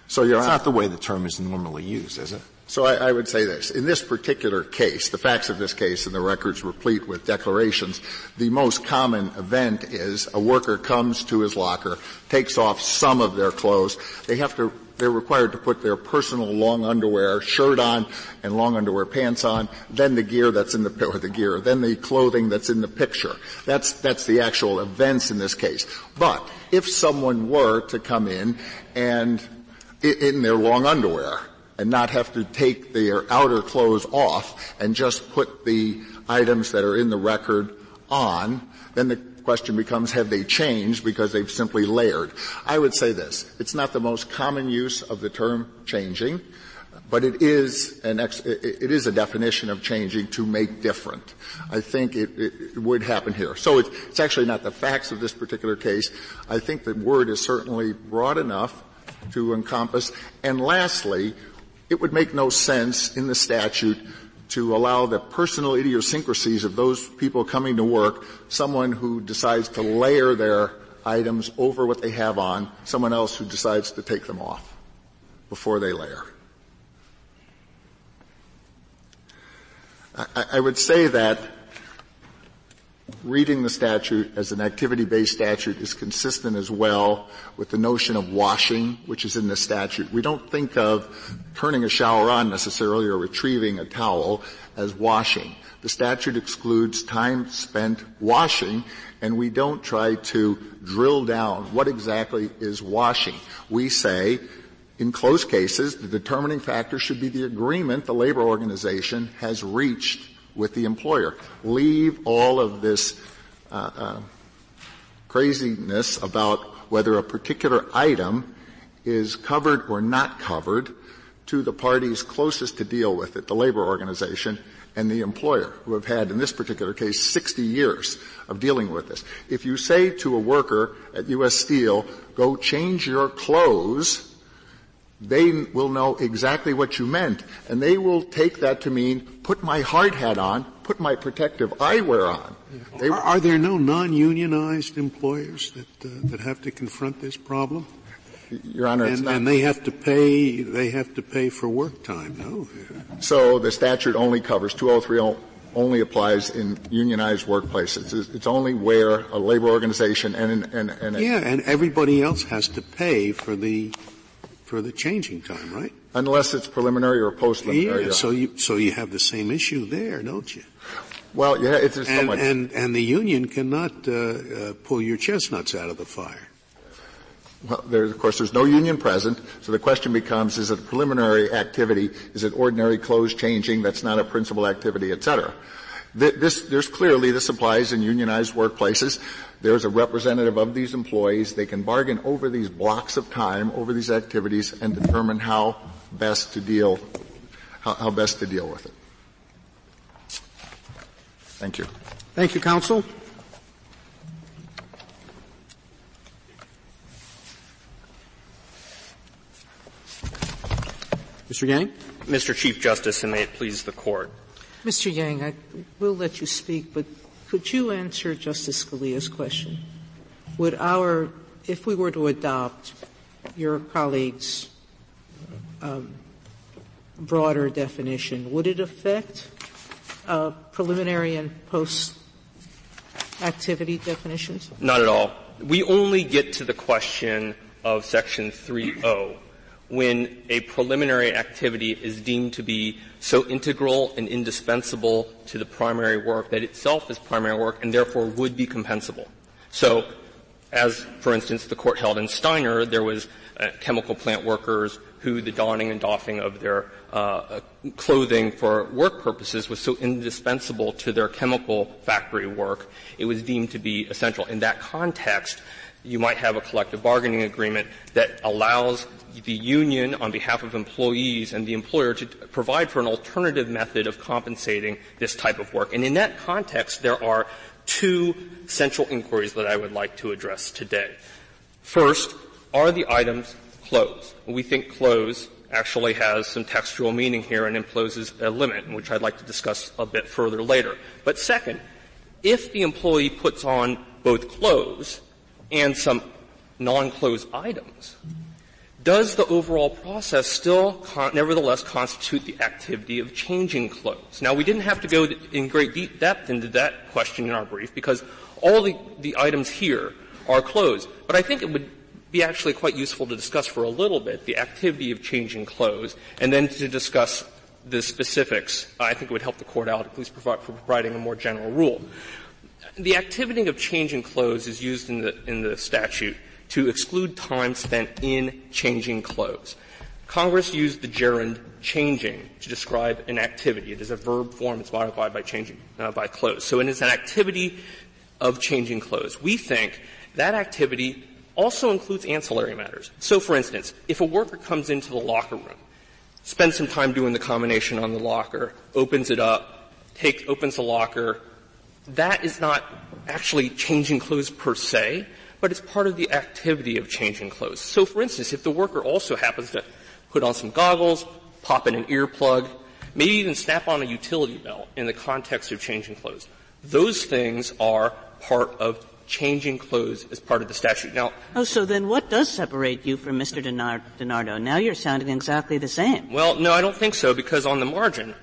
So it's not the way the term is normally used, is it? So I would say this. In this particular case, the facts of this case and the records replete with declarations, the most common event is a worker comes to his locker, takes off some of their clothes. They're required to put their personal long underwear shirt on and long underwear pants on, then the gear that's in then the clothing that's in the picture. That's the actual events in this case. But if someone were to come in and in their long underwear and not have to take their outer clothes off and just put the items that are in the record on, then the question becomes, have they changed because they've simply layered? I would say this. It's not the most common use of the term changing, but it is a definition of changing to make different. I think it would happen here. So it's actually not the facts of this particular case. I think the word is certainly broad enough to encompass. And lastly, it would make no sense in the statute to allow the personal idiosyncrasies of those people coming to work, someone who decides to layer their items over what they have on, someone else who decides to take them off before they layer. I would say that reading the statute as an activity-based statute is consistent as well with the notion of washing, which is in the statute. We don't think of turning a shower on necessarily or retrieving a towel as washing. The statute excludes time spent washing, and we don't try to drill down what exactly is washing. We say, in close cases, the determining factor should be the agreement the labor organization has reached with the employer. Leave all of this craziness about whether a particular item is covered or not covered to the parties closest to deal with it, the labor organization and the employer, who have had, in this particular case, 60 years of dealing with this. If you say to a worker at U.S. Steel, go change your clothes, they will know exactly what you meant, and they will take that to mean put my hard hat on, put my protective eyewear on. Are there no non-unionized employers that have to confront this problem? Your Honor, it's not. And they have to pay for work time, no? So the statute only covers 203 only applies in unionized workplaces. It's only where a labor organization and everybody else has to pay for the for the changing time, right? Unless it's preliminary or post-preliminary. Yeah, so you have the same issue there, don't you? Well, yeah, it's so much. And the union cannot pull your chestnuts out of the fire. Well, of course, there's no union present, so the question becomes, is it a preliminary activity? Is it ordinary clothes changing? That's not a principal activity, et cetera. This applies in unionized workplaces. There's a representative of these employees. They can bargain over these blocks of time, over these activities, and determine how best to deal with it. Thank you. Thank you, counsel. Mr. Yang? Mr. Chief Justice, and may it please the Court. Mr. Yang, I will let you speak, but could you answer Justice Scalia's question? If we were to adopt your colleague's broader definition, would it affect preliminary and post-activity definitions? Not at all. We only get to the question of Section 3.0 when a preliminary activity is deemed to be so integral and indispensable to the primary work that itself is primary work and therefore would be compensable. So, as, for instance, the Court held in Steiner, there was chemical plant workers who the donning and doffing of their clothing for work purposes was so indispensable to their chemical factory work, it was deemed to be essential. In that context, you might have a collective bargaining agreement that allows the union on behalf of employees and the employer to provide for an alternative method of compensating this type of work. And in that context, there are two central inquiries that I would like to address today. First, are the items clothes? We think clothes actually has some textual meaning here and imposes a limit, which I'd like to discuss a bit further later. But second, if the employee puts on both clothes and some non-clothes items, does the overall process still nevertheless constitute the activity of changing clothes? Now, we didn't have to go in great depth into that question in our brief because all the items here are clothes. But I think it would be actually quite useful to discuss for a little bit the activity of changing clothes and then to discuss the specifics. I think it would help the Court out, at least for providing a more general rule. The activity of changing clothes is used in the statute to exclude time spent in changing clothes. Congress used the gerund changing to describe an activity. It is a verb form. It's modified by changing by clothes. So it is an activity of changing clothes. We think that activity also includes ancillary matters. So, for instance, if a worker comes into the locker room, spends some time doing the combination on the locker, opens it up, opens the locker, that is not actually changing clothes per se, but it's part of the activity of changing clothes. So, for instance, if the worker also happens to put on some goggles, pop in an earplug, maybe even snap on a utility belt in the context of changing clothes, those things are part of changing clothes as part of the statute. Now, so then what does separate you from Mr. DiNardo? Now you're sounding exactly the same. Well, no, I don't think so, because on the margin,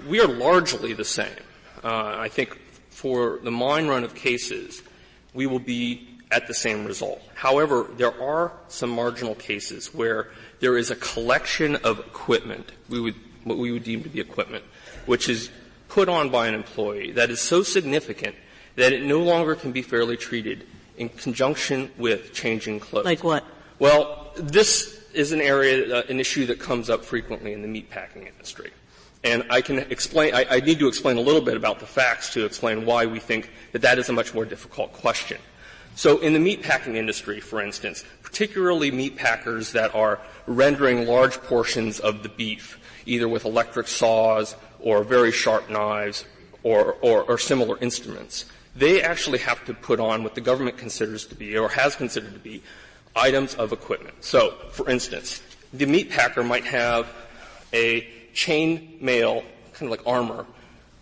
we are largely the same. I think for the mine run of cases, we will be at the same result. However, there are some marginal cases where there is a collection of equipment, what we would deem to be equipment, which is put on by an employee that is so significant that it no longer can be fairly treated in conjunction with changing clothes. Like what? Well, this is an issue that comes up frequently in the meatpacking industry. And I can explain, I need to explain a little bit about the facts to explain why we think that is a much more difficult question. So in the meatpacking industry, for instance, particularly meatpackers that are rendering large portions of the beef, either with electric saws or very sharp knives or similar instruments, they actually have to put on what the government considers to be or has considered to be items of equipment. So, for instance, the meatpacker might have a chain mail, kind of like armor,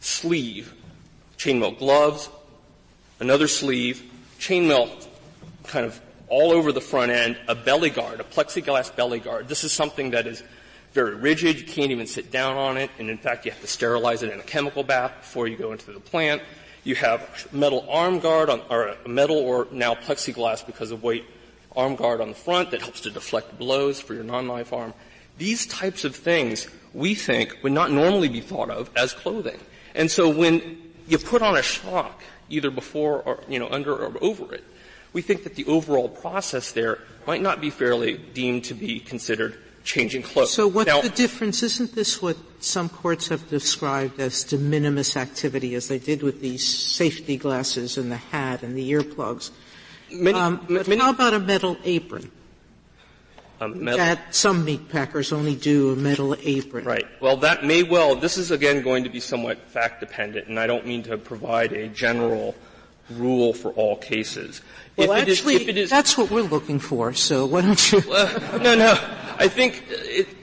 sleeve, chain mail gloves, another sleeve, chain mail kind of all over the front end, a belly guard, a plexiglass belly guard. This is something that is very rigid. You can't even sit down on it. And in fact, you have to sterilize it in a chemical bath before you go into the plant. You have metal arm guard or a metal or now plexiglass because of weight arm guard on the front that helps to deflect blows for your non-knife arm. These types of things, we think, would not normally be thought of as clothing. And so when you put on a shock, either before or, under or over it, we think that the overall process there might not be fairly deemed to be considered changing clothes. So what's the difference? Isn't this what some courts have described as de minimis activity, as they did with these safety glasses and the hat and the earplugs? How about a metal apron? That some meat packers only do a metal apron. Right. Well, that may this is again going to be somewhat fact dependent, and I don't mean to provide a general rule for all cases. Well, that's what we're looking for, so why don't you? No. I think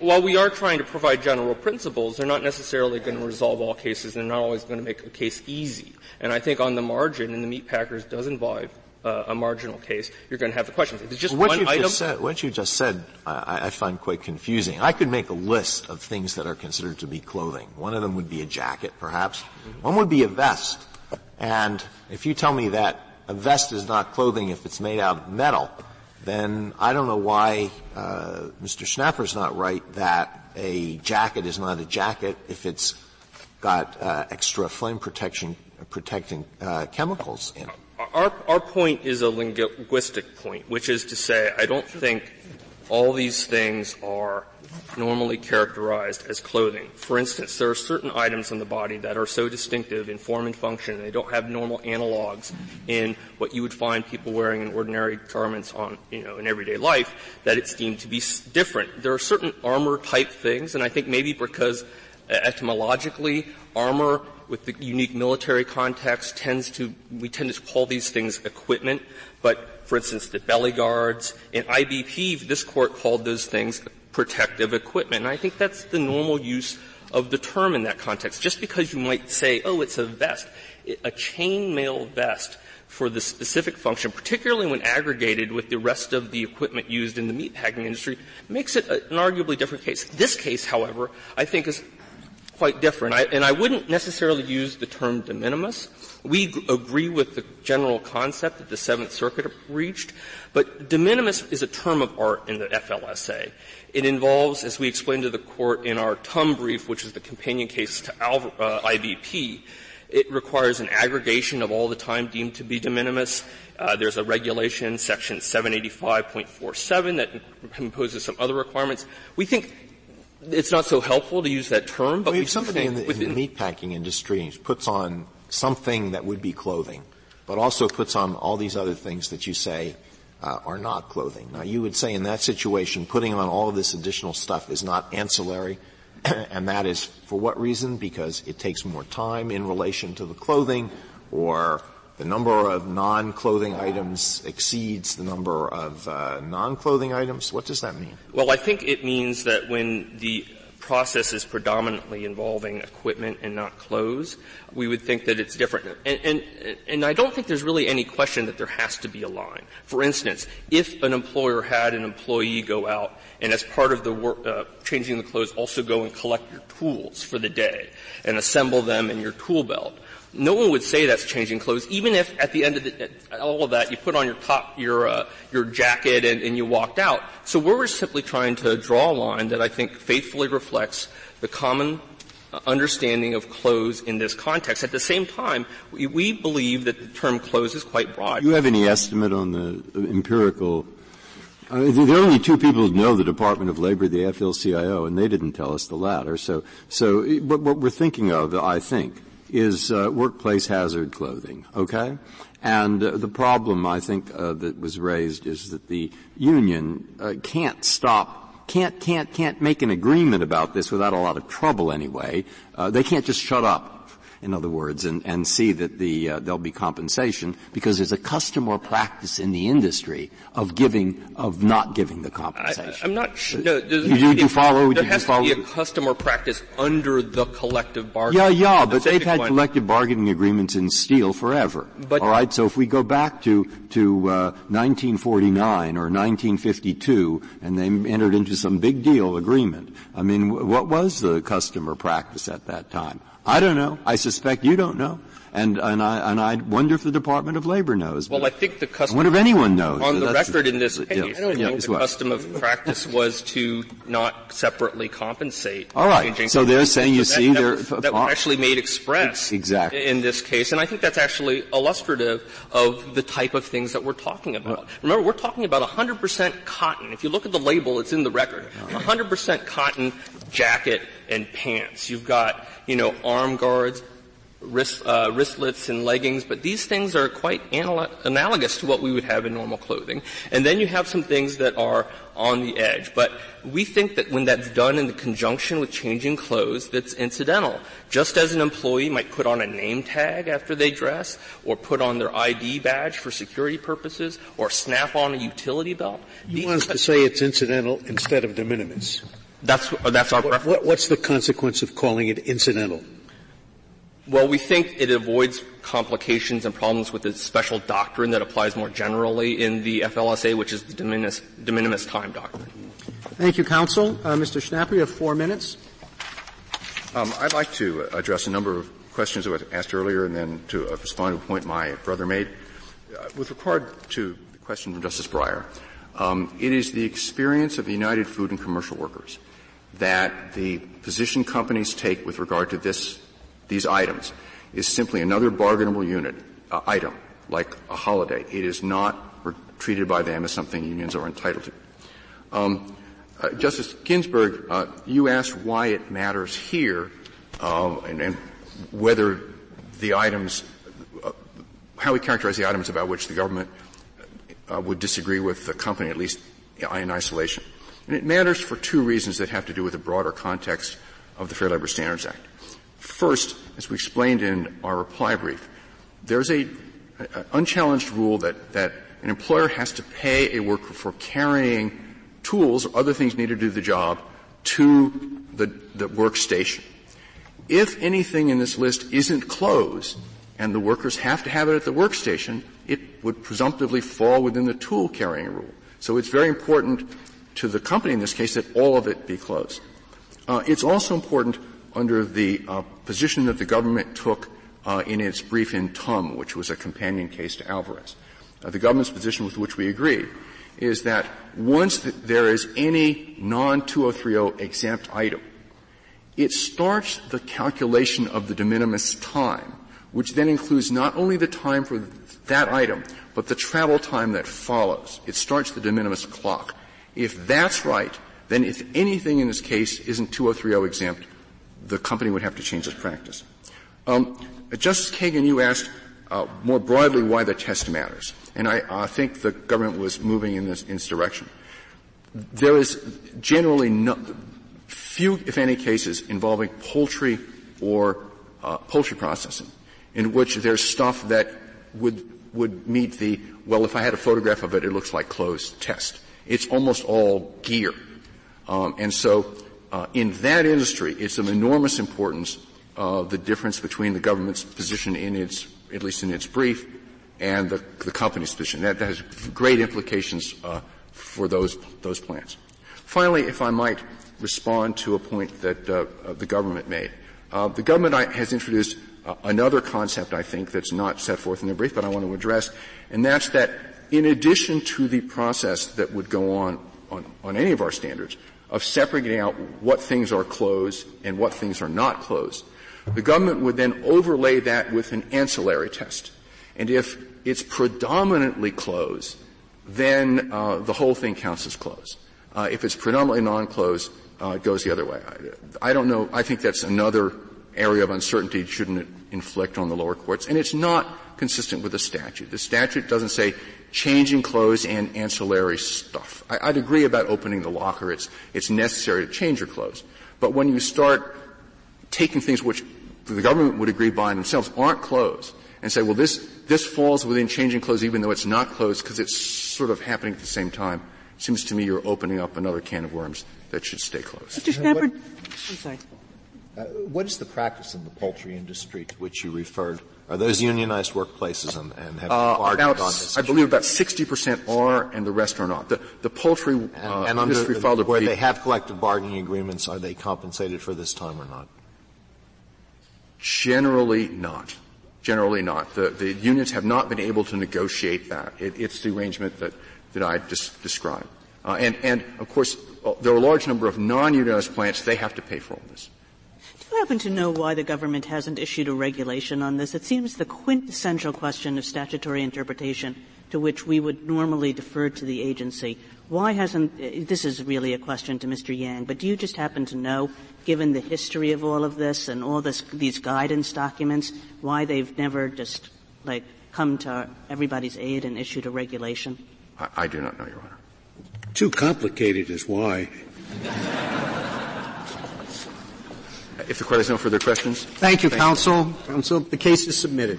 while we are trying to provide general principles, they're not necessarily going to resolve all cases. They're not always going to make a case easy. And I think on the margin, and the meat packers does involve a marginal case, you're going to have the questions. If it's just one item. What you just said, I find quite confusing. I could make a list of things that are considered to be clothing. One of them would be a jacket, perhaps. Mm-hmm. One would be a vest. And if you tell me that a vest is not clothing if it's made out of metal, then I don't know why Mr. Schnapper's not right that a jacket is not a jacket if it's got extra flame protecting chemicals in it. Our point is a linguistic point, which is to say I don't think all these things are normally characterized as clothing. For instance, there are certain items on the body that are so distinctive in form and function, and they don't have normal analogs in what you would find people wearing in ordinary garments in everyday life, that it's deemed to be different. There are certain armor-type things, and I think maybe because etymologically, armor with the unique military context we tend to call these things equipment, but for instance, the belly guards, in IBP, this court called those things protective equipment. And I think that's the normal use of the term in that context. Just because you might say, it's a vest, a chainmail vest for the specific function, particularly when aggregated with the rest of the equipment used in the meatpacking industry, makes it an arguably different case. This case, however, I think is quite different. And I wouldn't necessarily use the term de minimis. We agree with the general concept that the Seventh Circuit reached, but de minimis is a term of art in the FLSA. It involves, as we explained to the Court in our TUM brief, which is the companion case to IBP, it requires an aggregation of all the time deemed to be de minimis. There's a regulation, Section 785.47, that imposes some other requirements. We think it's not so helpful to use that term, but if somebody in the meatpacking industry puts on something that would be clothing, but also puts on all these other things that you say are not clothing. Now, you would say in that situation, putting on all of this additional stuff is not ancillary, and that is for what reason? Because it takes more time in relation to the clothing, or the number of non-clothing items exceeds the number of non-clothing items? What does that mean? Well, I think it means that when the process is predominantly involving equipment and not clothes, we would think that it's different. And I don't think there's really any question that there has to be a line. For instance, if an employer had an employee go out and as part of the work, changing the clothes, also go and collect your tools for the day and assemble them in your tool belt, no one would say that's changing clothes, even if at the end of all of that you put on your jacket and you walked out. So we're simply trying to draw a line that I think faithfully reflects the common understanding of clothes in this context. At the same time, we believe that the term clothes is quite broad. Do you have any estimate on the empirical? There are only two people who know the Department of Labor, the AFL-CIO, and they didn't tell us the latter. So what we're thinking of, I think, is workplace hazard clothing, okay? And the problem, I think, that was raised is that the union can't make an agreement about this without a lot of trouble anyway. They can't just shut up, in other words, and see that there'll be compensation, because there's a custom or practice in the industry of not giving the compensation. I'm not sure. No, you follow? There has to be a custom or practice under the collective bargaining. Yeah, but they've had collective bargaining agreements in steel forever. All right, so if we go back to 1949 or 1952, and they entered into some big deal agreement, I mean, what was the custom or practice at that time? I don't know. I suspect you don't know. I wonder if the Department of Labor knows. Well, I think the custom. I wonder if anyone knows. On the record in this case, yeah, I think the custom of practice was to not separately compensate. All right. So they're saying, that was actually made express exactly in this case, and I think that's actually illustrative of the type of things that we're talking about. Remember, we're talking about 100% cotton. If you look at the label, it's in the record. 100% cotton jacket and pants. You've got, arm guards, wristlets and leggings, but these things are quite analogous to what we would have in normal clothing. And then you have some things that are on the edge. But we think that when that's done in conjunction with changing clothes, that's incidental. Just as an employee might put on a name tag after they dress, or put on their ID badge for security purposes, or snap on a utility belt. You want us to say it's incidental instead of de minimis. That's our preference. What's the consequence of calling it incidental? Well, we think it avoids complications and problems with the special doctrine that applies more generally in the FLSA, which is the de minimis time doctrine. Thank you, counsel. Mr. Schnapper, you have 4 minutes. I'd like to address a number of questions that were asked earlier and then to respond to a point my brother made. With regard to the question from Justice Breyer, it is the experience of the United Food and Commercial Workers that the position companies take with regard to these items is simply another bargainable unit item, like a holiday. It is not treated by them as something unions are entitled to. Justice Ginsburg, you asked why it matters here, and whether the items, how we characterize the items about which the government would disagree with the company, at least in isolation. And it matters for 2 reasons that have to do with the broader context of the Fair Labor Standards Act. First, as we explained in our reply brief, there's an unchallenged rule that an employer has to pay a worker for carrying tools or other things needed to do the job to the workstation. If anything in this list isn't clothes and the workers have to have it at the workstation, it would presumptively fall within the tool carrying rule. So it's very important to the company in this case that all of it be closed. It's also important under the position that the government took in its brief in Tum, which was a companion case to Alvarez. The government's position with which we agree is that once there is any non-2030 exempt item, it starts the calculation of the de minimis time, which then includes not only the time for that item, but the travel time that follows. It starts the de minimis clock. If that's right, then if anything in this case isn't 2030 exempt, the company would have to change its practice. Justice Kagan, you asked more broadly why the test matters, and I think the government was moving in this direction. There is generally few, if any, cases involving poultry or poultry processing in which there's stuff that would meet the, well, if I had a photograph of it, it looks like clothes test. It's almost all gear. And so in that industry, it's of enormous importance, the difference between the government's position at least in its brief, and the company's position. That has great implications for those plants. Finally, if I might respond to a point that the government made. The government has introduced another concept, I think, that's not set forth in the brief, but I want to address, and that's that in addition to the process that would go on any of our standards of separating out what things are closed and what things are not closed, the government would then overlay that with an ancillary test. And if it's predominantly closed, then the whole thing counts as closed. If it's predominantly non-closed, it goes the other way. I don't know. I think that's another area of uncertainty shouldn't inflict on the lower courts. And it's not consistent with the statute. The statute doesn't say changing clothes and ancillary stuff. I'd agree about opening the locker. It's necessary to change your clothes. But when you start taking things which the government would agree by themselves aren't closed and say, well, this falls within changing clothes even though it's not closed because it's sort of happening at the same time, it seems to me you're opening up another can of worms that should stay closed. Mr. Schnapper, I'm sorry. What is the practice in the poultry industry to which you referred? Are those unionized workplaces and have bargained on this? I believe about 60% are and the rest are not. The poultry industry filed a where they have collective bargaining agreements, are they compensated for this time or not? Generally not. Generally not. The unions have not been able to negotiate that. It's the arrangement that I just described. And of course, there are a large number of non-unionized plants. They have to pay for all this. Do you happen to know why the government hasn't issued a regulation on this? It seems the quintessential question of statutory interpretation to which we would normally defer to the agency. Why hasn't — this is really a question to Mr. Yang, but do you just happen to know, given the history of all of this and all these guidance documents, why they've never just, come to everybody's aid and issued a regulation? I do not know, Your Honor. Too complicated is why. If the Court has no further questions. Thank you, counsel. Counsel, the case is submitted.